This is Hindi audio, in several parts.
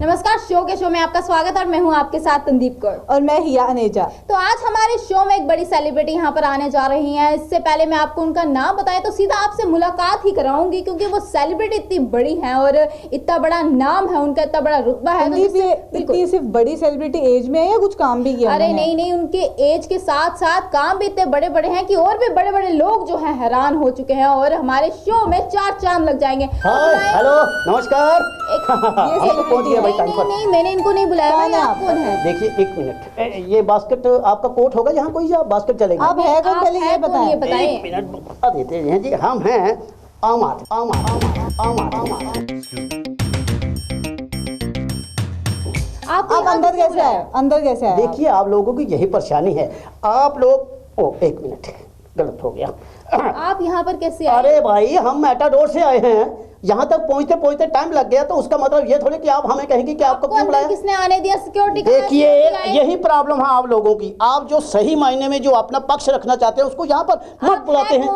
नमस्कार, शो में आपका स्वागत और मैं हूं आपके साथ तंदीप कौर और मैं हिया अनेजा। तो आज हमारे शो में एक बड़ी सेलिब्रिटी यहां पर आने जा रही हैं। इससे पहले मैं आपको उनका नाम बताएं तो सीधा आपसे मुलाकात ही कराऊंगी, क्योंकि वो सेलिब्रिटी इतनी बड़ी हैं और इतना बड़ा नाम है उनका, इतना बड़ा रुतबा है। इतनी सिर्फ बड़ी सेलिब्रिटी एज में है या कुछ काम भी किया? अरे नहीं, उनके एज के साथ साथ काम भी इतने बड़े बड़े हैं कि और भी बड़े बड़े लोग जो है हैरान हो चुके हैं और हमारे शो में 4 चांद लग जाएंगे। हेलो नमस्कार। नहीं, मैंने इनको नहीं बुलाया। आप कौन है? देखिए एक मिनट, ये बास्केट आपका कोट होगा यहाँ कोई, या बास्केट चलेगा? आप है कौन, पहले ये बताएं। एक मिनट बता देते हैं जी, हम हैं आमाद। आप अंदर कैसे आए? अंदर कैसे आए? देखिए आप लोगों की यही परेशानी है, आप लोग एक मिनट गलत हो गया। आप यहाँ पर कैसे आए? अरे भाई हम मैटाडोर से आए हैं, यहाँ तक पहुँचते पहुँचते टाइम लग गया, तो उसका मतलब ये थोड़ी कि आप हमें कहेंगे कि आपको क्यों बुलाया। किसने आने दिया? सिक्योरिटी? देखिए यही प्रॉब्लम है आप लोगों की, आप जो सही मायने में जो अपना पक्ष रखना चाहते हैं उसको यहाँ पर मत बुलाते हैं।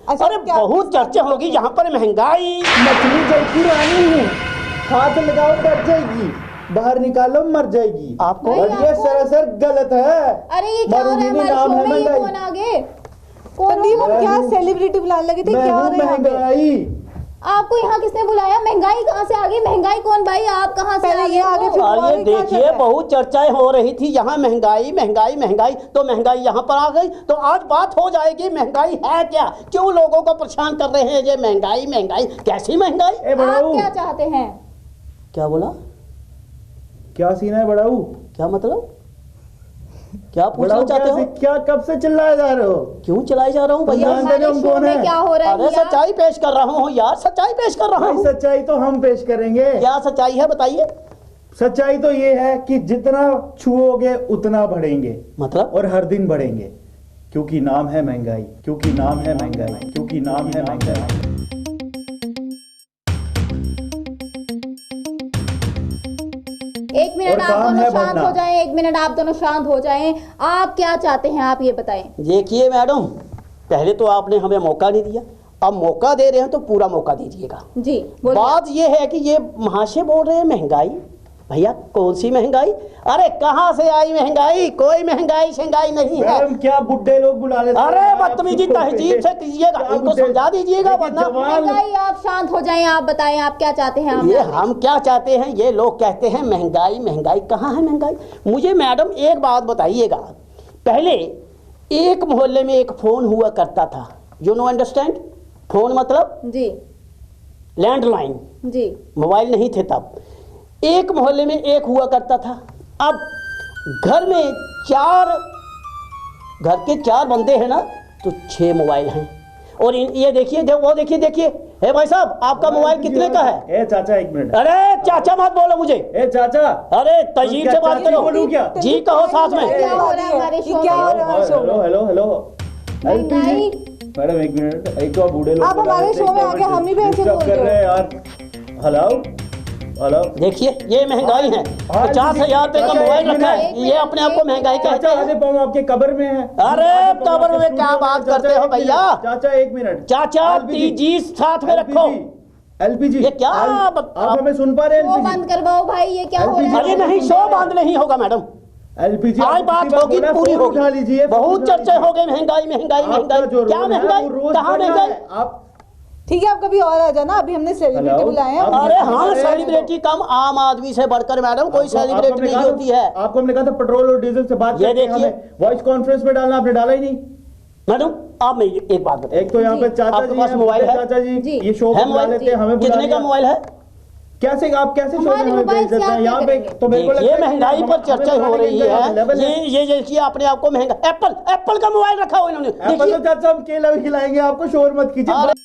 अच्छा, अरे बहुत चर्चा होगी यहाँ पर, महंगाई। मछली जैसी रानी हूँ, हाथ लगाओ डर जाएगी, बाहर निकालो मर जाएगी। आपको और ये सरासर गलत है। अरे ये क्या हो रहा है हमारे शो में? ये कौन आगे? तंदीप, हम क्या सेलिब्रिटी बुलाने लगे थे? क्या हो रहा है? महंगाई। आपको यहाँ किसने बुलाया? महंगाई कहाँ से आ गई? महंगाई कौन भाई? आप कहाँ से पहले ये आगे फिर और ये देखिए बहुत चर्चाएं हो रही थी यहाँ, महंगाई महंगाई महंगाई, तो महंगाई यहाँ पर आ गई, तो आज बात हो जाएगी महंगाई है क्या, क्यों लोगों को परेशान कर रहे हैं ये महंगाई महंगाई, कैसी महंगाई? आप क्या चाहते हैं? क्या बोला? क्या सीन है बड़ाऊ? क्या मतलब? क्या पूछना चाहते हो? क्या कब से चिल्लाए जा रहे हो? क्यों चलाए जा रहा हूँ भैया? हमारे शो में क्या हो रहा है? अरे सच्चाई पेश कर रहा हूँ यार, सच्चाई पेश कर रहा हूँ। सच्चाई तो हम पेश करेंगे। क्या सच्चाई है बताइए? सच्चाई तो ये है कि जितना छुओगे उतना बढ़ेंगे, मतलब? और हर दिन बढ़ेंगे, क्योंकि नाम है महंगाई, क्योंकि नाम है महंगाई, क्योंकि नाम है महंगाई। एक मिनट आप दोनों शांत हो जाएं, एक मिनट आप दोनों शांत हो जाएं। आप क्या चाहते हैं, आप ये बताएं। देखिए मैडम, पहले तो आपने हमें मौका नहीं दिया, अब मौका दे रहे हैं तो पूरा मौका दीजिएगा जी। बात ये है कि ये महाशय बोल रहे हैं महंगाई, भैया कौन सी महंगाई? अरे कहाँ से आई महंगाई? कोई महंगाई शंगाई नहीं है। क्या बुड्ढे लोग बुला लेते हैं? अरे बदतमीजी तहजीब से कीजिएगा, इनको समझा दीजिएगा वरना। महंगाई, आप शांत हो जाएं, आप बताएं आप क्या चाहते हैं। ये हम क्या चाहते हैं, ये लोग कहते हैं महंगाई महंगाई, कहाँ है महंगाई? मुझे मैडम एक बात बताइएगा, पहले एक मोहल्ले में एक फोन हुआ करता था, यू नो अंडरस्टैंड? फोन मतलब जी लैंडलाइन, जी, मोबाइल नहीं थे तब। एक मोहल्ले में एक हुआ करता था, अब घर में घर के 4 बंदे हैं ना, तो 6 मोबाइल हैं। और ये देखिए, वो देखिए, हे भाई साहब आपका मोबाइल कितने का है? ए चाचा एक मिनट। अरे चाचा मत बोलो मुझे। ए चाचा, अरे तहजीब से बात करो। बोलूं क्या? जी कहो साथ में। क्या हो रहा है हमारे शो हेलो हेलो हेलो। महंगाई। मैडम एक मिनट, एक तो बूढ़े लोग आप हमारे शो में आके हम ही भी ऐसे बोल रहे हैं यार। हेलो हेलो, देखिए ये महंगाई है, 50,000 रुपए का मोबाइल रखा है, ये अपने आप को महंगाई कहते हैं। आधे पाँव आपके कबर में है। अरे कबर में क्या बात करते हो भैया? चाचा एक मिनट, चाचा जी साथ में रखो। एलपीजी ये क्या? आप हमें सुन पा रहे हैं? शो बंद करवाओ भाई, ये क्या हो रहा है? अरे नहीं, शो बंद नहीं होगा मैडम, एलपीजी आज बात होगी पूरी होगी। उठा लीजिए। बहुत चर्चा हो गई महंगाई महंगाई महंगाई, क्या महंगाई? कहाँ महंगाई? आप ठीक है, आप कभी और आ जाना, अभी हमने सेलिब्रिटी बुलाए हैं। अरे हाँ, सेलिब्रिटी कम, आम आदमी से बढ़कर मैडम कोई सेलिब्रिटी नहीं होती है। आपको हमने कहा था पेट्रोल और डीजल से बात ये करके देखिए, हमें वॉइस कॉन्फ्रेंस में डालना, आपने डाला ही नहीं। मैडम आप मैं एक बात बताइए, एक तो यहाँ पे चाचा आपके जी पास मोबाइल है? चाचा जी जी। ये शो है बुला मोबाइल? लेते हैं, हमें बुला कितने का लिया। मोबाइल है? कैसे आप कैसे शो में हमारे हमें मोबाइल भेज देते से हैं आप यहाँ क्या पे? करेंगे? तो मेरे को ये लगता है कि महंगाई पर हमें चर्चा हो बनाने रही के है, level ये देखिए अपने आप को महंगा। एप्पल का मोबाइल रखा हुआ इन्होंने, एप्पल देखिए। तो चाचा हम केला भी खिलाएंगे आपको, शोर मत कीजिए।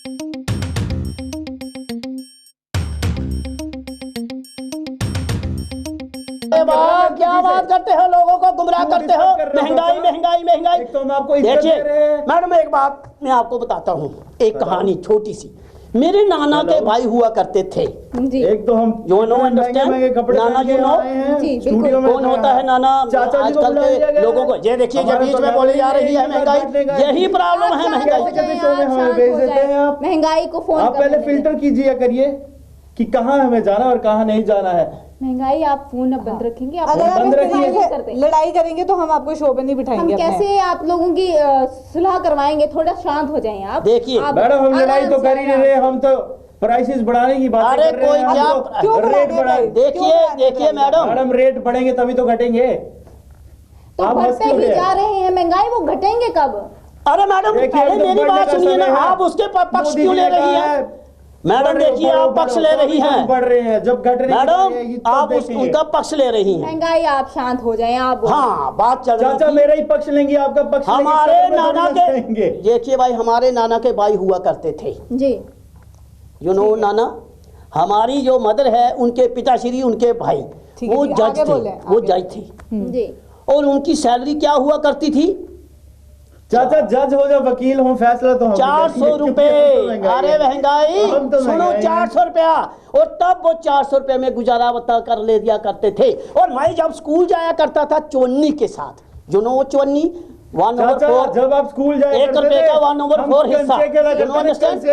क्या बात करते हो, लोगों को गुमराह करते हो? महंगाई महंगाई महंगाई। एक तो हम आपको इज्जत देखिए दे रहे हैं। मैडम एक बात मैं आपको बताता हूँ, एक कहानी छोटी सी। मेरे नाना के भाई हुआ करते थे, जी। एक तो हम You know, understand? महंगे कपड़े नाना पहन के you know? आए हैं, जी, स्टूडियो बिल्कुल। में कौन होता है नाना? चाचा जी को आजकल बुला लिया के गया लोगों को, ये देखिए जब बीच में बोली जा रही है महंगाई, यही प्रॉब्लम है महंगाई। कैसे शो में हमें भेज देते हैं आप? महंगाई को फोन आप पहले फिल्टर कीजिए करिए कि कहाँ हमें जाना और कहाँ नहीं जाना है। महंगाई, आप फोन अब बंद रखेंगे? आप अगर आप बंद इस रखिए। तरीके करते से हैं। लड़ाई करेंगे तो हम आपको शो पे नहीं हम बिठाएंगे अपने। कैसे आप लोगों की सुलह करवाएंगे? थोड़ा शांत हो जाएं आप। देखिए, आप मैडम हम लड़ाई आराम तो से, कर ही नहीं आराम रहे, से। हम तो प्राइसेस बढ़ाने की बात अरे कर रहे कोई हैं। हम क्या- तो क्यों बढ़ा रेट रहे बढ़ा हैं? देखिए देखिए मैडम, मैडम रेट बढ़ेंगे तभी तो घटेंगे। तो आप बढ़ते हंसते ही हुए। जा रहे हैं, महंगाई वो घटेंगे कब? अरे मैडम देखिए, पहले अब तो मेरी बढ़ने बात का सुनिए ना, समय है। आप उसके पक्ष मोदी क्यों जी ले ने रही कहा हैं? है, मैडम बढ़ो, देखिए, बढ़ो, आप पक्ष बढ़ो, ले तो रही अभी हैं। हम बढ़ रहे हैं, जब घट रहे हैं मैडम आप उनका पक्ष ले रही हैं। महंगाई, आप शांत हो जाएं, आप बोलो। हाँ, बात चल रही चाचा थी। मेरा ही पक्ष लेंगे, आपका पक्ष लेंगे, हमारे सदन में नाना थोड़ी ना जाएंगे। के, देखिए भाई, हमारे नाना के भाई हुआ करते थे, जी यू नो नाना। हमारी जो मदर है, उनके पिताश्री, उनके भाई, ठीक है, वो ठीक है, जज आगे थे, बोलें, वो आगे। जज थे, जी। और उनकी सैलरी क्या हुआ करती थी? चाचा जज हो या वकील हो, फैसला तो हम 400 रुपए। अरे महंगाई, हम तो सुनो, महंगाई हैं। 400 रुपया। और तब वो 400 रुपए में गुजारा बता कर ले दिया करते थे। और मैं जब स्कूल जाया करता था चोन्नी के साथ, जो नो चोन्नी 1/4, चाचा जब आप स्कूल जाए 1 रुपए का 1/4 हिस्सा, You know understand?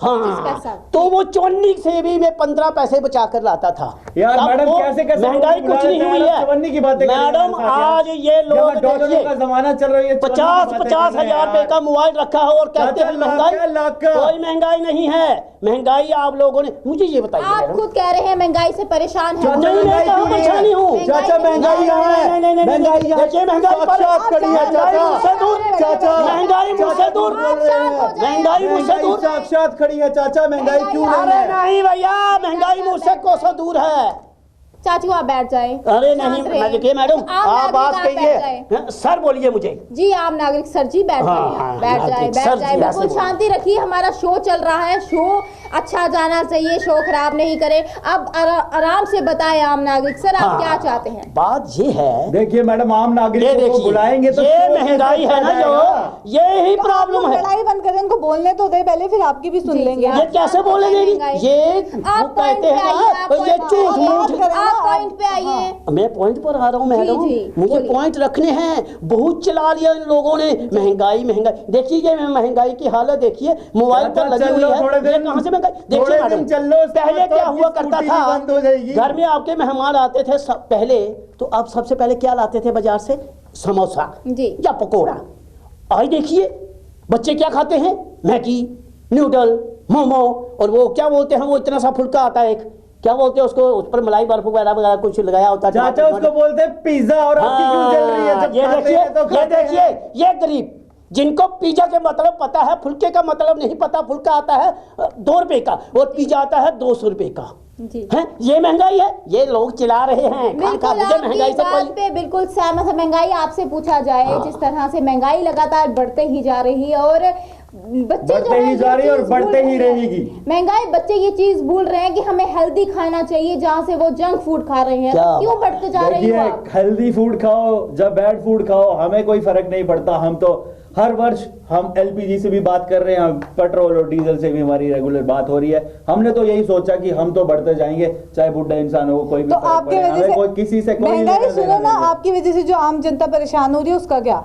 हाँ, तो वो चोन्नी से भी मैं 15 पैसे बचा कर लाता था। यार तब मैडम वो कैसे कैसे महंगाई लोग कुछ नहीं बुला हुई लेते हैं, है आप चवन्नी की बातें कर रहे हैं मैडम। हमारे साथ आज यार। ये लोग यहाँ डॉलरों देखिए, का जमाना चल रहा है, 50-50 हजार रुपए का मोबाइल रखा है और कहते हैं महंगाई। लाख का कोई महंगाई नहीं है। महंगाई आप लोगों ने, मुझे ये बताइए आप मैडम। खुद कह रहे हैं महंगाई से परेशान हैं। चाचा, नहीं, मैं कहाँ परेशानी हूँ? चाचा महंगाई यहाँ है, महंगाई यहाँ देखिए, महंगाई पर- साक्षात खड़ी है महंगाई मुझसे चाचा। दूर, चाचा महंगाई मुझसे दूर, महंगाई मुझसे महंगाई दूर। साक्षात खड़ी है चाचा, महंगाई क्यों नहीं अरे है? नहीं भैया, महंगाई मुझसे कोसों दूर है। चाचू आप बैठ जाएं। अरे शांत नहीं, रहिए। मैं देखिए मैडम, आप आप बात नागरिक, आप बैठ कहिए। सर बोलिए मुझे। जी आप नागरिक सर जी बैठ हाँ, जाइए, हाँ, बैठ जाए, नागरिक बैठ सर जाए, जी, ऐसे बिल्कुल बोलो। शांति रखिए। हमारा शो चल रहा है, शो अच्छा जाना चाहिए, शो खराब नहीं करे। अब आराम से बताएं आम नागरिक सर, आप हाँ, क्या चाहते हैं? बात ये है, देखिए मैडम, आम ये नागरिकों को देखिए, बुलाएंगे तो ये शो महंगाई है ना, जो ये ही तो आप प्रॉब्लम लोग है। लड़ाई बंद करें, उनको बोलने तो दे पहले, फिर आपकी भी सुन जी, लेंगे। जी, ये कैसे बोले देगी? ये वो आप point कहते पे हैं आइए, आप ना, ये point झूठ पे आइए। मूठ। आप पॉइंट पे आइए। मैं पॉइंट पर आ रहा हूँ मैडम, जी, मुझे बोलिए। पॉइंट रखने हैं। बहुत चला लिया इन लोगों ने, महंगाई महंगाई। देखिए ये महंगाई की हालत देखिए, मोबाइल पर चाचा, लगी चल हुई लो, है। थोड़े ये दिन- कहाँ से महंगाई? थोड़े देखिए दिन मैडम, चल लो, उसके पहले बाद तो क्या आपकी हुआ करता स्कूटी भी था, बंद हो जाएगी। घर में आपके मेहमान आते थे सब पहले, तो आप सबसे पहले क्या लाते थे बाजार से? समोसा जी। या पकोड़ा। आज देखिए बच्चे क्या खाते हैं? मैगी, नूडल, मोमो, और वो क्या बोलते हैं, वो इतना सा फुल्का आता है एक, क्या बोलते हैं उसको, उस पर मलाई बर्फ वगैरह वगैरह कुछ लगाया होता है। चाचा उसको बोलते हैं पिज्जा, और आपकी क्यों जल रही है? जब ये खाते देखिए, हैं तो ये खाते हैं। देखिए, ये गरीब जिनको पिज्जा के मतलब पता है, फुल्के का मतलब नहीं पता। फुल्का आता है 2 रुपए का और पिज्जा आता है 200 रुपए का। जी हैं? ये महंगाई है, ये लोग चिल्ला रहे हैं। खा खा बिल्कुल मुझे महंगाई आपकी से बात कोई पे बिल्कुल सहमत है। महंगाई आपसे पूछा जाए, हाँ। जिस तरह से महंगाई लगातार बढ़ते ही जा रही है और बच्चे जो बढ़ते है ही ये जा रही है और चीज़ बढ़ते भूल ही रहे हैं। रहेगी। महंगाई, बच्चे ये चीज भूल रहे हैं कि हमें हेल्दी खाना चाहिए, जहाँ से वो जंक फूड खा रहे हैं। क्या क्यों बढ़ते जा रही देखिए, है आप? हेल्दी फूड खाओ जब बैड फूड खाओ, हमें कोई फर्क नहीं पड़ता। हम तो हर वर्ष हम एलपीजी से भी बात कर रहे हैं, पेट्रोल और डीजल से भी हमारी रेगुलर बात हो रही है। हमने तो यही सोचा कि हम तो बढ़ते जाएंगे, चाहे बुढ़ा इंसान हो, कोई भी तो फर्क आपकी पड़े, वजह हमें से कोई किसी से कोई महंगाई लेना सुनो देना ना, नहीं है। आपकी वजह से जो आम जनता परेशान हो रही है उसका क्या?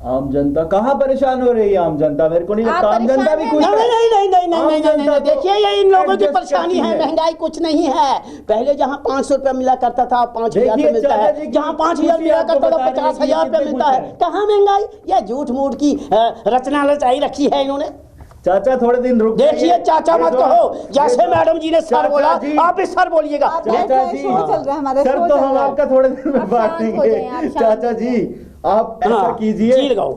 आम जनता कहाँ परेशान हो रही है? आम जनता मेरे को नहीं आप लगता, आम जनता परेशान भी हैं? खुश नहीं है। नहीं नहीं नहीं नहीं आम नहीं नहीं जनता नहीं, तो देखिए ये इन लोगों की adjust परेशानी करती है। महंगाई कुछ नहीं है। पहले जहाँ 500 रुपया मिला करता था, 5000 देखिए, मिलता चाचा है। जी की जहाँ 5000 खुशी मिला आपको करता था, बता रही है कि 50,000 रुपया कितने मिलता खुश है। हैं। कहाँ महंगाई? यह झूठ मूठ की रचना रचाई रखी है इन्होंने। चाचा थोड़े दिन रुक देखिए जाइए। चाचा ये मत जो- कहो, जैसे ये जो- मैडम जी ने सर चाचा बोला, जी, आप भी सर बोलिएगा। आप चाचा बैठ जी, जाए, शो चल रहा है हमारा, सर शो तो चल हम रहा है। आपका थोड़े दिन में आप बांट शांत हो देंगे। जाएं, आप शांत चाचा हो जी आप ऐसा हाँ, कीजिए। जी लगाओ।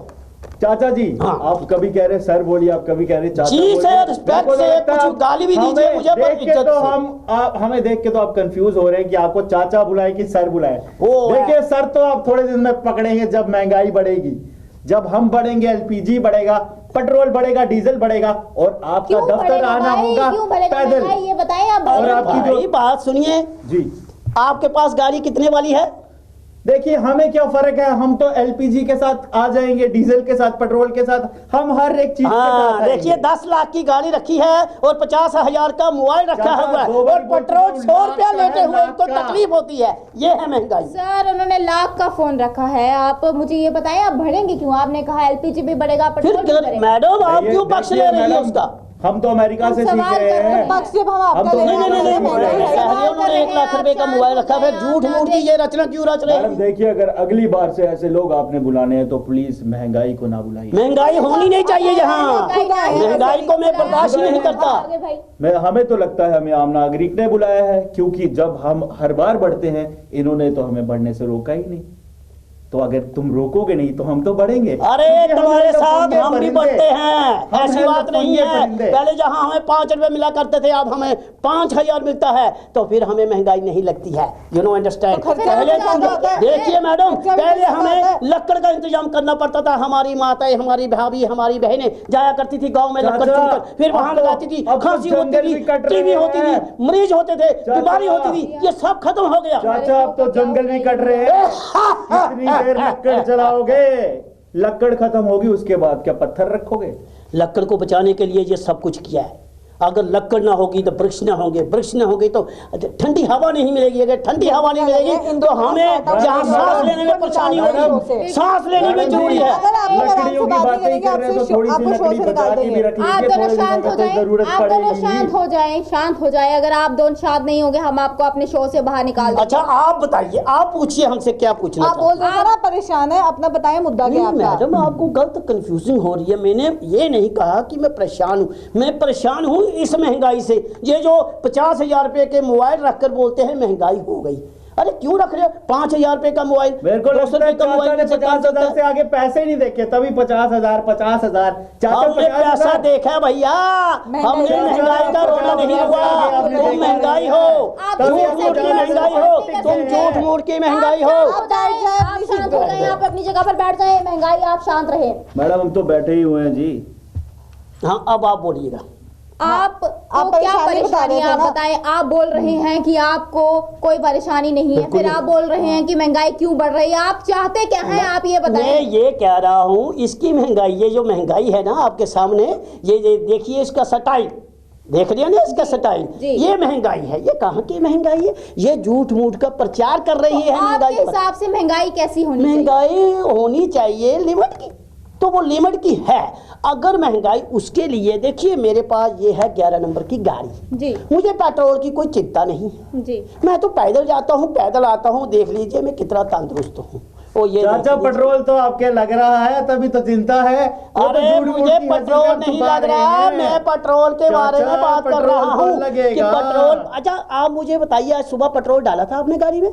चाचा जी, हाँ। आप कभी कह रहे सर बोलिए, आप कभी कह रहे चाचा जी बोलिए। से respect मेरे को से लगता है कुछ आप गाली भी दीजिए हमें मुझे, पर देख के इज्जत तो से। हमें देख के तो आप कंफ्यूज हो रहे हैं कि आपको चाचा बुलाए कि सर बुलाए। ओ, देखिए सर तो आप थोड़े दिन में पकड़ेंगे जब महंगाई बढ़ेगी, जब हम बढ़ेंगे, एलपीजी बढ़ेगा, पेट्रोल बढ़ेगा, डीजल बढ़ेगा, और आपका क्यों दफ्तर बढ़ेगा आना भाई? होगा क्यों बढ़ेगा पैदल। महंगाई? ये बताएं आप। और अरे आपकी जो- भाई बात सुनिए, जी आपके पास गाड़ी कितने वाली है? देखिए, हमें क्या फर्क है, हम तो एलपीजी के साथ आ जाएंगे, डीजल के साथ, पेट्रोल के साथ, हम हर एक चीज के हाँ साथ देखिए, आएंगे। 10 लाख की गाड़ी रखी है और 50,000 का मोबाइल रखा चाचा, हुआ है, दो बार और बोल पेट्रोल चुका हूं, 100 रुपया लाख का लेते है, हुए इनको लाख का। तकलीफ होती है। ये है महंगाई। सर उन्होंने लाख का फोन रखा है, आप मुझे ये बताएं आप बढ़ेंगे क्यों? आपने कहा एलपीजी भी बढ़ेगा, फिर पेट्रोल भी बढ़ेगा। मैडम आप ये क्यों पक्ष ले देखिए रही है मैडम, उसका? हम तो अमेरिका से सीख सवाल रहे कर रहे हैं। हैं। पक्ष जब हम आपका हम तो ले रहे नहीं नहीं नहीं हैं, नहीं, महंगाई कह रहे हैं उन्होंने 1 लाख रुपए का मोबाइल रखा, फिर झूठ मूठ की ये रचना क्यों रच रहे मैडम हैं? देखिए, अगर अगली बार से ऐसे लोग आपने बुलाने हैं तो प्लीज महंगाई को ना बुलाइए। महंगाई होनी नहीं चाहिए यहाँ, महंगाई को मैं बर्दाश्त ही नहीं करता। आगे भाई मैं हमें तो लगता है हमें आम नागरिक ने बुलाया है, क्योंकि जब हम हर बार बढ़ते हैं इन्होंने तो हमें बढ़ने से रोका ही नहीं। तो अगर तुम रोकोगे नहीं तो हम तो बढ़ेंगे। अरे क्योंकि हम तुम्हारे हैं साथ लफंगे हम भी परिंदे। बढ़ते हैं, हम ऐसी हैं बात नहीं लफंगे है। परिंदे। पहले जहाँ हमें 5 रुपए मिला करते थे, अब हमें 5000 मिलता है, तो फिर हमें महंगाई नहीं लगती है। You know understand? तो खर्चा पहले भी ज्यादा होता है। देखिए मैडम, खर्चा भी पहले ज्यादा होता हमें है। लक्कड़ का इंतजाम करना पड़ता था। हमारी माताएं, हमारी भाभी, हमारी बहनें जाया करती थी गाँव में लक्कड़ चाचा, चुनकर, फिर वहां अब तो- लगाती थी, अब तो खांसी होती जंगल थी, भी कट टीबी रहे होती हैं। थी, मरीज होते थे, चाचा। बीमारी होती थी, ये सब खत्म हो गया। चाचा अब तो जंगल भी कट रहे हैं। कितनी देर लक्कड़ चलाओगे? लक्कड़ खत्म होगी उसके बाद क्या पत्थर रखोगे? लक्कड़ को बचाने के लिए ये सब कुछ किया है। अगर लक्कड़ ना होगी तो वृक्ष ना होंगे, वृक्ष ना होंगे तो ठंडी हवा नहीं मिलेगी। अगर ठंडी हवा नहीं मिलेगी तो हमें जहाँ सांस लेने में परेशानी होगी, सांस लेनी भी जरूरी है। अगर आपको लकड़ियों की बातें ही कर रहे हैं तो थोड़ी सी लकड़ी बचा के भी रख आप लीजिए, दोनों थोड़े शांत दिनों हो में तो जाएं, जरूरत आप दोनों शांत पड़ेगी। हो जाएं, शांत हो जाएं। अगर आप दोनों शांत नहीं होंगे हम आपको अपने शो से बाहर निकाल देंगे। अच्छा आप बताइए, आप पूछिए हमसे क्या पूछना आप बोल चाहते हैं? रहे थे ना परेशान है, अपना बताएं मुद्दा क्या नहीं आपका। मैडम, आपको गलत कंफ्यूजिंग हो रही है। मैंने ये नहीं कहा कि मैं परेशान हूँ, मैं परेशान हूँ इस महंगाई से। ये जो 50,000 रुपए के मोबाइल रखकर बोलते हैं महंगाई हो गई, अरे क्यों रख रहे हो? 5,000 रुपए का मोबाइल, मेरे को 200 लगता रुपए है का चाचा मोबाइल ने से काम 50,000 चलता से है। आगे पैसे नहीं देखे, तभी 50,000 चाचा हमने 50,000 पैसा देखा भैया, हमने महंगाई का रोना नहीं हुआ। तुम महंगाई हो, आप झूठ झूठ मूठ की मूठ महंगाई हो, तुम झूठ मूठ की महंगाई हो। आप शांत हो जाएं, आप अपनी जगह पर बैठ जाएं। महंगाई आप शांत रहे। मैडम हम तो बैठे ही हुए हैं जी। हाँ अब आप बोलिएगा। आप क्या परेशानी बता परेशानी रहे थे आप ना? बताएं। आप बोल रहे हैं कि आपको कोई परेशानी नहीं है, बिल्कुल फिर आप बोल रहे हैं कि महंगाई क्यों बढ़ रही है। आप चाहते क्या हैं, आप ये मैं बताएं। ये कह रहा हूँ इसकी महंगाई, ये जो महंगाई है ना आपके सामने, ये देखिए इसका स्टाइल, देख रहे हैं ना इसका स्टाइल, जी। ये महंगाई है। ये कहाँ की महंगाई है? ये झूठ मूठ का प्रचार कर रही है तो महंगाई आपके पर। हिसाब से महंगाई कैसी होनी चाहिए? महंगाई होनी चाहिए लिमिट की, तो वो लिमिट की है। अगर महंगाई उसके लिए, देखिए मेरे पास ये है 11 नंबर की गाड़ी, जी मुझे पेट्रोल की कोई चिंता नहीं है। जी। मैं तो पैदल जाता हूँ, पैदल आता हूँ, देख लीजिए मैं कितना तंदुरुस्त हूँ। ओ ये चाचा देख लीजिए। पेट्रोल तो आपके लग रहा है, तभी तो चिंता है। वो तो अरे झूठ मूठ मुझे की पेट्रोल हंसी में नहीं छुपा लग रहे रहा, हैं। मैं पेट्रोल के बारे में चाचा, बात कर पेट्रोल रहा तो हूँ कि लगेगा। पेट्रोल। अच्छा आप मुझे बताइए, आज सुबह पेट्रोल डाला था आपने गाड़ी में?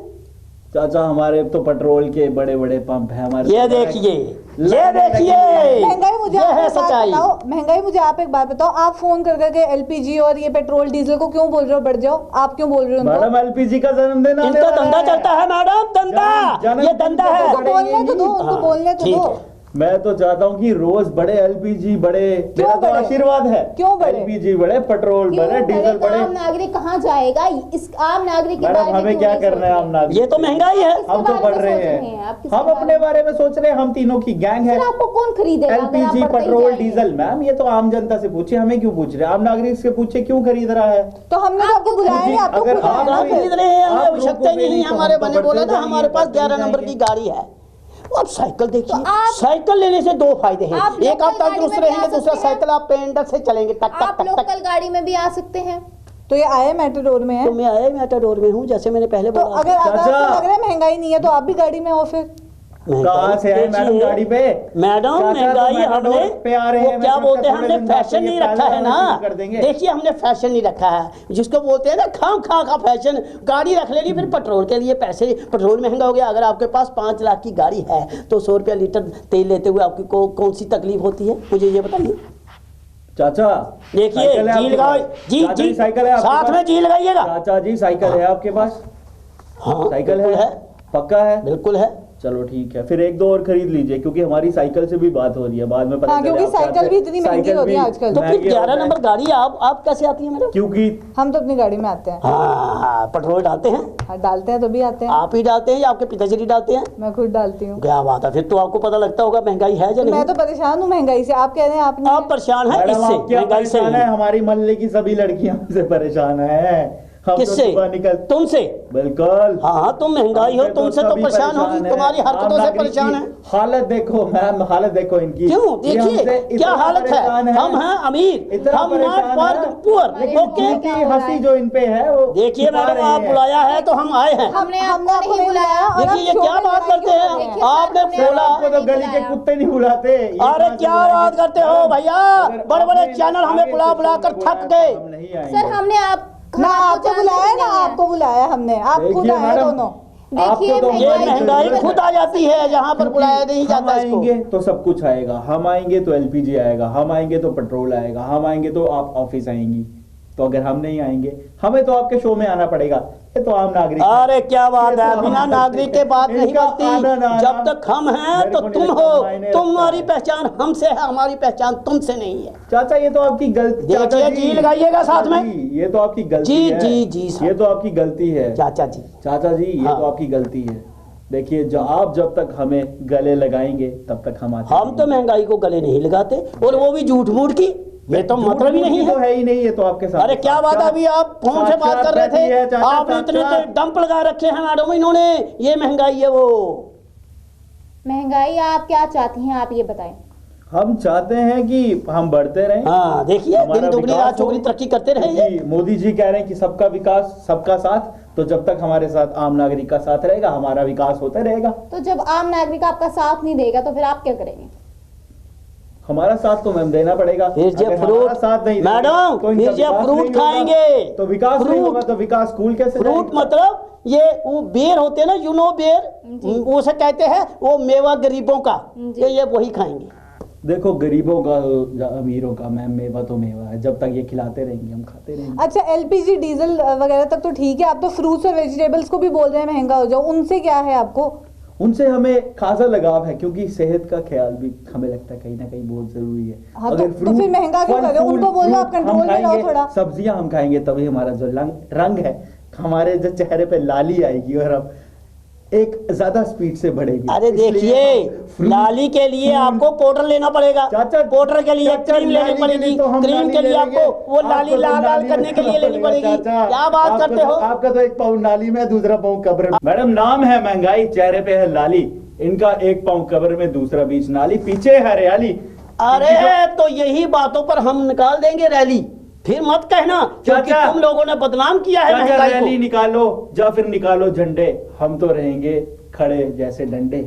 चाचा हमारे तो पेट्रोल के बड़े बड़े पंप है हमारे। ये देखिए, ये लगने देखिए, महंगाई मुझे ये आप है एक बात सच्चाई। बताओ, महंगाई मुझे आप एक बात बताओ, आप फोन कर करके एलपीजी और ये पेट्रोल डीजल को क्यों बोल रहे हो बढ़ जाओ? आप क्यों बोल रहे हो उनको? मैडम एलपीजी का जन्मदिन आने इनका वाला धंधा चलता है मैडम, धंधा, जन्म- ये धंधा है। उनको बोलने तो दो, उनको हाँ, बोलने तो ठीक दो। है। मैं तो चाहता हूँ कि रोज बढ़े एलपीजी बढ़े, मेरा तो बढ़े? आशीर्वाद है। क्यों बढ़े? एलपीजी बढ़े, पेट्रोल क्यों बढ़े, डीजल बढ़े? तो बढ़े। आम नागरिक कहाँ जाएगा? इस आम नागरिक के मैडम बारे में हमें क्यों क्या नहीं करना है सोच आम रहे? नागरिक ये तो से? महंगाई है। हम तो बारे पढ़ में रहे सोच रहे हैं, हैं? आप किसके हम बारे अपने बारे में सोच रहे हैं, हम तीनों की गैंग है। फिर आपको कौन खरीदेगा अगर आप एलपीजी बढ़ते ही पेट्रोल जाएंगे? डीजल मैम ये तो आम जनता से पूछे, हमें क्यों पूछ रहे हैं? आम नागरिक से पूछे क्यों खरीद रहा है? तो हमने तो आपको बुलाया नहीं, आपको अगर खुद आना आप है आप फिर। खरीद रहे हैं, हमें आप आवश्यकता ही रोकोगे नहीं है। तो हमारे हम तो बने बोला बढ़ते ना हमारे पास जाएंगे, 11 नंबर की गाड़ी है। अब साइकिल देखिए, तो आप- साइकिल लेने से 2 फायदे हैं। आप एक आप लोकल गाड़ी तंदुरुस्त में भी आ रहेंगे, दूसरा सकते हैं। साइकिल आप पेंडल से चलेंगे, टक टक आप टक टक। लोकल गाड़ी में भी आ सकते हैं। तो ये आए मेट्रोडोर में है, तो मैं आया मैटाडोर में हूँ, जैसे मैंने पहले तो बोला। अगर अगर चाचा। आपको लग रहा है महंगाई नहीं है तो आप भी गाड़ी में हो फिर। कहाँ से आए मैडम देखिए, गाड़ी पे? मैडम चाचा तो महंगाई मैटाडोर हमने पे आ रहे वो हैं, क्या मैं बोलते हैं, थोड़े हमने दिन बाद फैशन ये नहीं रखा है पैदल ना। शुरू कर देंगे। देखिए हमने फैशन नहीं रखा है, जिसको बोलते हैं ना खाम खा का फैशन। गाड़ी रख लेनी, फिर पेट्रोल के लिए पैसे, पेट्रोल महंगा हो गया। अगर आपके पास 5 लाख की गाड़ी है तो 100 रुपया लीटर तेल लेते हुए आपकी कौन सी तकलीफ होती है, मुझे ये बताइए। चाचा देखिए साइकिल है जी आपके लगाओ, पास? जी चाचा जी साइकिल है आपके साथ पास? में जी लगाइएगा। चाचा जी साइकिल है आपके पास? हाँ साइकिल बिल्कुल है? पक्का है? बिल्कुल है। चलो ठीक है, फिर 1-2 और खरीद लीजिए, क्योंकि हमारी साइकिल से भी बात हो रही है बाद में पता हाँ, चले क्योंकि आप साइकिल चाहते- भी इतनी महंगी साइकिल हो रही है भी आजकल। तो फिर महंगी हो 11 रही है। नंबर गाड़ी आप कैसे आती है मैडम? क्योंकि हम तो अपनी गाड़ी में आते हैं। हाँ पेट्रोल डालते हैं, हाँ, डालते हैं तो भी आते हैं। आप ही डालते हैं या आपके पिताजी डालते हैं? मैं खुद डालती हूँ। क्या बात है, फिर तो आपको पता लगता होगा महंगाई है या तो मैं नहीं। तो परेशान हूँ महंगाई से, आप कह रहे हैं आप नहीं आप हैं। परेशान हैं मैडम इससे, आप क्या महंगाई से परेशान है? नहीं। हमारी मोहल्ले की सभी लड़कियां हमसे परेशान है। हम तो किससे? सुबह निकल तुमसे? बिल्कुल। हाँ, तुम महंगाई हो, हमसे तुमसे तो सभी परेशान होगी, हैं। तुम्हारी आम हरकतों से नागरिक परेशान की है। हालत देखो मैम, हालत देखो इनकी। क्यों? ये हमसे देखिए क्या इतना हालत है। परेशान हम हैं अमीर, इतना हम नॉट परेशान फॉर है। पुअर। लेकिन ओके, क्या की हो रहा हंसी है? जो इन पे है वो देखिए छुपा मैडम, रहे आप हैं। बुलाया है तो हम आए हैं। हमने हमने आपको नहीं बुलाया। और आप देखिए ये शो क्या में बात लड़ाई करते क्यों हैं? कर रहे हैं? देखिए, आपने हमने बोला, आपको तो गली के बुलाया। कुत्ते नहीं बुलाते। ये अरे कहाँ से क्या बुलाएंगे? बात करते हो मैडम, भैया, अगर बड़े बड़े आपने चैनल हमें आगे बुला से बुला कर शो में थक बुलाया गए। तो हम नहीं आएंगे। सर हमने आप ना आपको बुलाया ना आपको बुलाया हमने, आप खुद देखिए आए मैडम, दोनों। देखिए, आपको तो ये महंगाई महंगाई की खुद आ जाती है जहाँ पर बुलाया नहीं हम जाता इसको। आएंगे तो सब कुछ आएगा, हम आएंगे तो एलपीजी आएगा, हम आएंगे तो पेट्रोल आएगा, हम आएंगे तो आप ऑफिस आएंगी। तो अगर हम नहीं आएंगे, हमें तो आपके शो में आना पड़ेगा। ये तो आम नागरिक है। अरे क्या बात ये है, तो बिना आम नागरिक के बात नहीं इनका आना ना बनती। जब आना तक हम हैं मेरे तो को नहीं तुम लगता हो, मायने रखता तुम्हारी है। पहचान हमसे है, हमारी पहचान तुमसे नहीं है। चाचा ये तो आपकी गलती। देखिए, चाचा जी लगाइएगा साथ में। जी, ये तो आपकी गलती जी, है। जी, जी, साहब। ये तो आपकी गलती है चाचा जी, चाचा जी, ये हाँ। तो आपकी गलती है। देखिए जो आप जब तक हमें गले लगाएंगे तब तक हम आते हम तो महंगाई को गले नहीं लगाते, और वो भी झूठ मूठ की। ये तो मतलब ही नहीं तो है। है ही नहीं, ये तो आपके साथ। अरे क्या बात है, अभी आप फोन से बात कर रहे थे, आपने इतने डंप लगा रखे हैं मैडम इन्होंने, ये महंगाई है वो। महंगाई आप क्या चाहती हैं, आप ये बताएं। हम चाहते हैं कि हम बढ़ते रहें। हाँ देखिए, हमारा दिन दुगनी विकास रात चौगुनी हो। तरक्की करते रहेंगे। जी, मोदी जी कह रहे हैं कि सबका विकास सबका साथ, तो जब तक हमारे साथ आम नागरिक का साथ रहेगा हमारा विकास होता रहेगा। तो जब आम नागरिक आपका साथ नहीं देगा तो फिर आप क्या करेंगे? हमारा साथ तो मैम देना पड़ेगा। फिर जो अगर फ्रूट- हमारा साथ नहीं देंगे, मैडम, तो इनका फिर जो विकास फ्रूट नहीं होगा। खाएंगे। तो विकास नहीं फ्रूट- होगा तो विकास स्कूल कैसे फ्रूट जाएगा? मतलब ये वो बेर होते हैं ना, यू नो बेर, उसे कहते हैं वो मेवा गरीबों का, जी। ये वही खाएंगे। देखो गरीबों का या अमीरों का मैम, मेवा तो मेवा है, जब तक ये खिलाते रहेंगे हम खाते रहेंगे। अच्छा, एलपीजी डीजल वगैरह तक तो ठीक है, आप तो फ्रूट्स और वेजिटेबल्स को भी बोल रहे हैं महंगा हो जाओ, उनसे क्या है आपको? उनसे हमें खासा लगाव है, क्योंकि सेहत का ख्याल भी हमें लगता है कहीं ना कहीं बहुत जरूरी है। हाँ, तो फिर महंगा क्यों कर रहे हो? उनको बोलो आप कंट्रोल में रहो थोड़ा। सब्जियां हम खाएंगे तभी हमारा जो रंग है, हमारे जो चेहरे पे लाली आएगी और हम एक ज्यादा स्पीड से बढ़ेगी। अरे इसलिए देखिए, हम fruit- लाली के लिए आपको पाउडर लेना पड़ेगा, चाचा, पाउडर के लिए चाचा, क्रीम लेनी लाली के पड़ेगी, लिए तो हम क्रीम लाली के लिए ले आपको लेंगे। वो लाली आपको तो लाल लाल लाली करने के लिए लेनी पड़ेगा, पड़ेगी। चाचा। क्या बात आपको करते तो- हो? आपका तो एक पाउंड नाली में, दूसरा पाउंड कब्र में। मैडम नाम है महंगाई, चेहरे पे है लाली, इनका एक पाउंड कब्र में, दूसरा बीच नाली, पीछे है हरियाली। अरे तो यही बातों पर हम निकाल देंगे रैली, फिर मत कहना क्योंकि चाचा, तुम लोगों ने बदनाम किया है चाचा महंगाई रैली को। निकालो या फिर निकालो झंडे, हम तो रहेंगे खड़े जैसे डंडे।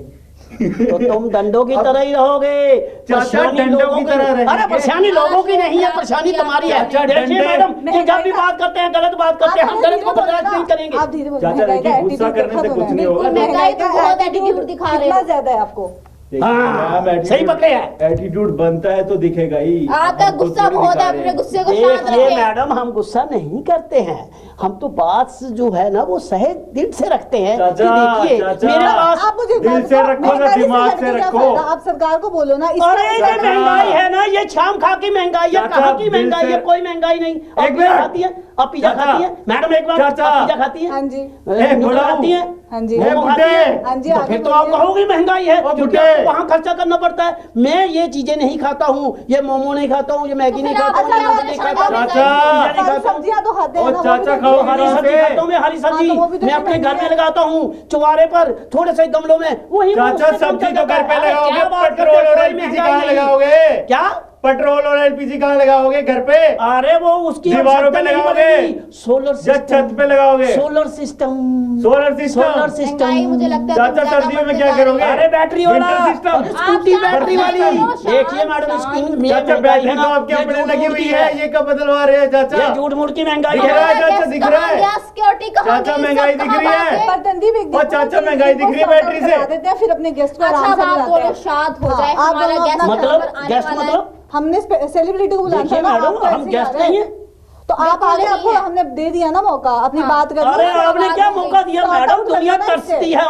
तो तुम दंडों की अब- तरह ही रहोगे। चाचा, परेशानी डंडों लोगों की तरह रहेंगे। अरे परेशानी लोगों की नहीं है, परेशानी तुम्हारी है। चाचा, देखिए डंडे- मैडम, ये जब भी बात करते हैं गलत बात करते हैं, हम गलत को बर्दाश्त नहीं करेंगे। आप धीरे बोलो, चाचा, महंगाई देखिए, का गुस्सा attitude करने से देखा कुछ तो नहीं मैंने। होगा। महंगाई तो बहुत attitude attitude दिखा रहे कितना हो। ज्यादा है आपको? हाँ, सही पकड़े हैं। एटीट्यूड बनता है तो दिखेगा ही। आपका हम तो गुस्सा थोड़ी बहुत दिखा है, रहे अपने हैं। गुस्से को शांत देखिए रखें। मैडम, हम गुस्सा नहीं करते हैं, हम तो बात जो है ना वो सही दिल से रखते हैं। कि चाचा, देखिए चाचा, मेरे पास, आप मुझे दिल बात से बताओ, रखो ना, महंगाई दिमाग लड़के से क्या रखो। फायदा? आप सरकार को बोलो ना। इस अरे तरह ये से- महंगाई है ना, ये शाम खा की महंगाई है, चाचा, कहाँ की दिल महंगाई से- है? कोई महंगाई नहीं। आप एक पिज्जा मिनट। खाती है? आप पिज्जा चाचा, खाती है मैडम? एक बार चाचा, आप पिज्जा खाती है? हाँ जी, नूडल बुढ़ाऊ। खाती है? हाँ जी, मोमो ए, खाती है? बुड्ढे। हाँ जी, तो आगे फिर तो आप बोलिए। कहोगी महंगाई है, ओ, क्योंकि बुड्ढे। आपको वहाँ खर्चा करना पड़ता है। मैं ये चीजें नहीं खाता हूँ, ये मोमो नहीं खाता हूँ, ये मैगी नहीं खाता हूँ, ये नूडल नहीं खाता हूँ, चाचा। पिज्जा नहीं खाता हूँ। सब्जियां तो खाते हैं ओ, ना, वो चाचा भी तो खाओ, महंगी हरी है। सब्जी खाता हूँ मैं, हरी सब्जी हाँ, तो वो भी तो मैं अपने घर महंगी में है। लगाता हूँ, चुबारे पर थोड़े से गमलों में, वही चाचा, उससे काम सब्जी चल तो जाता घर पे है। अरे लगाओगे, क्या बात करते पेट्रोल हो? और कोई एलपीजी महंगाई कहाँ नहीं। लगाओगे? क्या? पेट्रोल और एलपीजी कहाँ लगाओगे? घर पे? अरे वो उसकी दीवारों पे आवश्यकता नहीं लगाओगे? पड़ेगी। सोलर या छत पे लगाओगे? Solar system, solar system? Solar महंगाई सिस्टम। मुझे लगता है चाचा, तुम ज्यादा सर्दियों में बढ़ते क्या जा रहे हो। करोगे? अरे बैटरी वाला, विंटर सिस्टम? अरे स्कूटी आप बैटरी शांत वाली। रहो, शांत, देखिए मैडम, शांत। स्क्रीन में चाचा, महंगाई बैटरी है तो ना, आपके ये अपने झूठ लगी मूठ हुई की है, ये कब बदलवा रहे हैं चाचा? ये झूठ मूठ की महंगाई दिख रहा है है। चाचा, दिख रहा है? गैस सिक्योरिटी कहाँ चाचा, गई? महंगाई सब दिख कहाँ रही है? बात है? बर्तन भी और चाचा, महंगाई दिख रही है बैटरी से? देते हैं, फिर अपने गेस्ट को अच्छा, आराम अब से आप बुलाते बोलो हैं। शांत हो हाँ, जाए, आप हमारा दोनों गेस्ट अपना- मतलब आने गेस्ट वाला है। मतलब हमने सेलिब्रिटी को बुलाना देखिए था ना, मैडम, आप तो हम ऐसे ही गेस्ट आ रहे नहीं हैं। है। तो आप बिल्कुल आगे, नहीं आपको है। हमने दे दिया ना मौका अपनी हाँ। बात करने अरे का। आपने क्या बात मौका दिया Sort out मैडम? कर दुनिया लेना तरसती इससे। है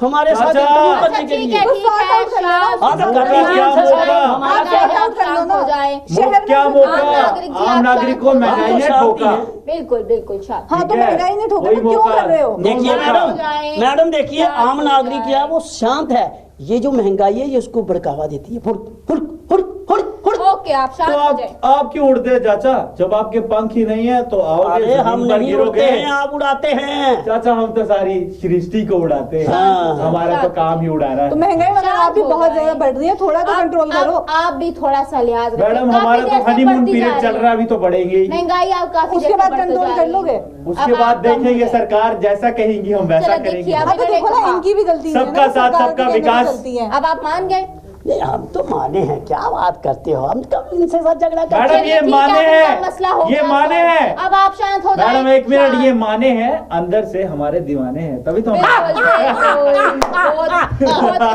हमारे साथ चाचा। इंटरव्यू अच्छा करने के ठीक लिए। है, तो ठीक sort है, out कर लेना। शांत हाँ, तो हो कर जाए, लीजिए, शांत हमसे हो जाए, सारा हमारा आप क्या sort है, out कर लो शांत ना। हो जाए। शहर में क्या से- मौका? आम नागरिक जी, आम आप नागरिक को शांत हो महंगाई जाओ। ने शांति ठोका। है। बिल्कुल बिल्कुल शांत। हाँ, तो ठीक है, महंगाई नहीं ठोका वही तो क्यों मौका कर रहे हो? देखिए मौका मैडम, हो जाए। मैडम देखिए, शांत आम हो नागरिक जाए। है वो शांत है, ये जो महंगाई है ये उसको भड़कावा देती है। हुड़ हुड़ हुड़ हुड़ हुड़। ओके आप शांत तो हो जाए। आप क्यों उड़ते हैं चाचा? जब आपके पंख ही नहीं है तो आओगे अरे जमीन हम पर नहीं गिरोगे। उड़ते हैं, आप उड़ाते हैं। चाचा हम तो सारी सृष्टि को उड़ाते हैं। हाँ। हमारा तो काम ही उड़ाना है। तो महंगाई वगैरह आप भी शांत हो बहुत जाए। ज्यादा बढ़ रही है, थोड़ा तो कंट्रोल करो। आप भी थोड़ा सा लिहाज रखें। मैडम काफी हमारा देर तो से हनीमून बढ़ती जा पीरियड चल रही रहा है, अभी तो बढ़ेंगे ही। महंगाई आप काफी उसके देर से बाद बढ़ते कंट्रोल जा कर रही है। लोगे? उसके अब बाद आप कम हो देखेंगे जाए। सरकार जैसा कहेंगी हम वैसा चलो करेंगे। देखिए, हाँ तो देखो ना, इनकी भी गलती नहीं है सबका ना, साथ, सरकार सबका की कैसे विकास। गलती है। अब आप मान गए? नहीं हम तो माने हैं, क्या बात करते हो, हम कब इनसे साथ झगड़ा करते मैडम हैं? ये ठीक है, माने आपका हैं, मसला हो ये गया माने सॉल्व। हैं। अब आप शांत हो जाए। मैडम एक मिनट, ये माने हैं, अंदर से हमारे दीवाने हैं, तभी तो हम बहुत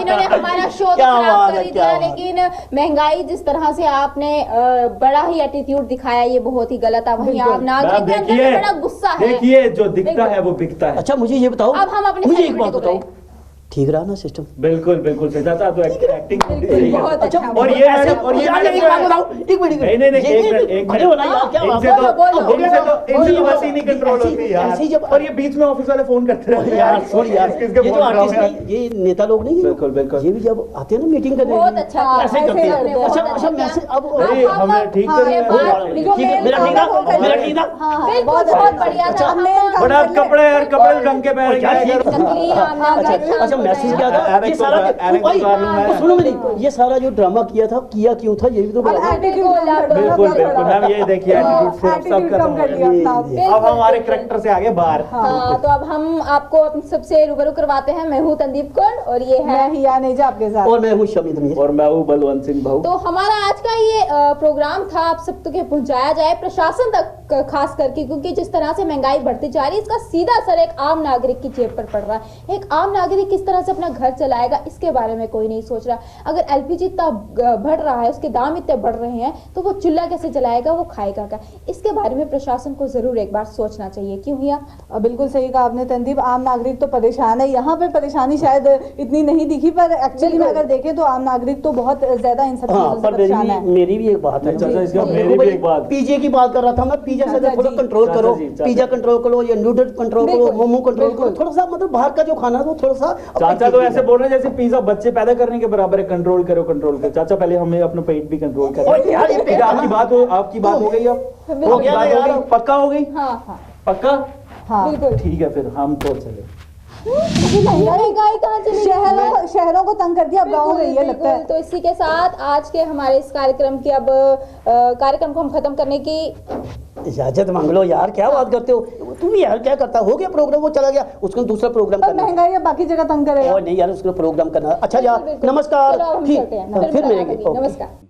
इन्होंने हमारा शो तो क्या खराब बात कर है, ही क्या दिया, बात। लेकिन महंगाई जिस तरह से आपने बड़ा ही एटीट्यूड दिखाया, ये बहुत ही गलत है। वहीं आप मैम नागरिक के अंदर में बड़ा गुस्सा है। देखिए जो दिखता है वो बिकता है। अच्छा मुझे ये बताओ, अब हम अपने मुझे एक celebrity बात को बताओ, बताएं। ठीक रहा ना सिस्टम? बिल्कुल बिल्कुल सही चाचा, तो एक्टिंग बहुत अच्छा। और ये मैडम, और ये यार, मैडम एक बात बताओ, एक मिनट नहीं, नहीं, नहीं, एक मिनट, एक खड़े मिनट। होना यार, क्या बात इनसे है? तो बोलो, बोलो, इनसे तो इनसे तो बोलो। बस ही नहीं कंट्रोल ऐसी- होती यार। ऐसी जब- और ये बीच में ऑफिस वाले फोन करते रहते हैं यार सॉरी यार, किसके ये फोन जो कर रहा हूं आर्टिस्ट यार? नहीं, ये नेता लोग नहीं, बिल्कुल, बिल्कुल। ये भी जब आते हैं ना मीटिंग करने बहुत अच्छा किया। ऐसे ही करते हैं। आपने बहुत अच्छा अच्छा अच्छा किया। मैसेज अब अरे हमने ठीक हाँ, कर ये बात लिया। ठीक है, मेरा ठीक था, मेरा ठीक था। बिल्कुल बहुत बढ़िया था। हमने इनका बड़ा कपड़े यार, कपड़े ढंग के पहन यार, ठीक के था। नकली आमना का अच्छा अच्छा, मैसेज क्या था? एलेक्स ये सारा को- एलेक्स भाई, को मालूम है। सुनो मेरी, ये सारा जो ड्रामा किया था, किया क्यों था, ये भी तो बताओ। बिल्कुल बिल्कुल मैम, ये देखिए एटीट्यूड से सब एटीट्यूड खत्म कम हो कर लिया गया। अपना। अब हमारे करैक्टर से आगे बाहर। हाँ, तो अब हम आपको अपन सबसे रूबरू करवाते हैं। मैं हूँ तंदीप कौर और ये है। मैं हिया नेजा आपके साथ। और मैं हूँ शमीद मीर। और मैं हूँ बलवंत सिंह भाऊ। तो हमारा आज का ये प्रोग्राम था आप सब तक पहुंचाया जाए, प्रशासन तक खास करके, क्योंकि जिस तरह से महंगाई बढ़ती जा रही है, इसका सीधा असर एक आम नागरिक की जेब पर पड़ रहा है। एक आम नागरिक किस तरह से अपना घर चलाएगा, इसके बारे में कोई नहीं सोच रहा। अगर एलपीजी इतना बढ़ रहा है, उसके दाम इतने बढ़ रहे हैं, तो वो चूल्हा कैसे जलाएगा, वो खाएगा क्या? इसके बारे में प्रशासन को जरूर एक बार सोचना चाहिए। क्यों हिया? बिल्कुल सही कहा आपने तंदीप, आम नागरिक तो परेशान है। यहाँ पे परेशानी शायद इतनी नहीं दिखी, पर एक्चुअली में अगर देखें तो आम नागरिक तो बहुत ज्यादा इन सब हाँ, चीजों से पर परेशान है। मेरी भी एक बात है। चाचा, इसका देखो मेरी भी भाई, एक बात। पिज्जे की बात कर रहा था मैं, पिज्जा से चाचा थोड़ा जी, कंट्रोल चाचा करो, जी, चाचा पिज्जा जी। कंट्रोल करो या नूडल्स कंट्रोल करो, बिल्कुल, मोमो कंट्रोल करो, बिल्कुल। थोड़ा सा मतलब बाहर का जो खाना है वो थोड़ा सा चाचा तो ऐसे बोल रहे हैं जैसे पिज्जा बच्चे पैदा करने के बराबर है। कंट्रोल करो, कंट्रोल करो। चाचा पहले हमें अपना पेट भी कंट्रोल ओए करें। यार, ये पेट- आपकी बात हो गई अब? हो गया बात यार। हो गई? पक्का हो गई? हाँ हाँ पक्का? हाँ बिल्कुल। ठीक है, फिर हम तो चले। महंगाई कहाँ चली? शहरों को तंग कर दिया, अब गाँव गई है लगता है। बिल्कुल। तो इसी के साथ आज के हमारे इस कार्यक्रम की अब कार्यक्रम को हम खत्म करने की इजाजत मांग लो यार, क्या बात करते हो तुम यार, क्या करता हो गया प्रोग्राम, वो चला गया, उसको दूसरा प्रोग्राम पर करना। महंगाई अब बाकी जगह तंग करेगा। और नहीं यार, उसको प्रोग्राम करना। अच्छा यार, बिल्कुल, बिल्कुल। नमस्कार, चलो अब हम ठीक, चलते हैं। फिर मुलाकात मिलेंगे। होगी। ओके। नमस्कार।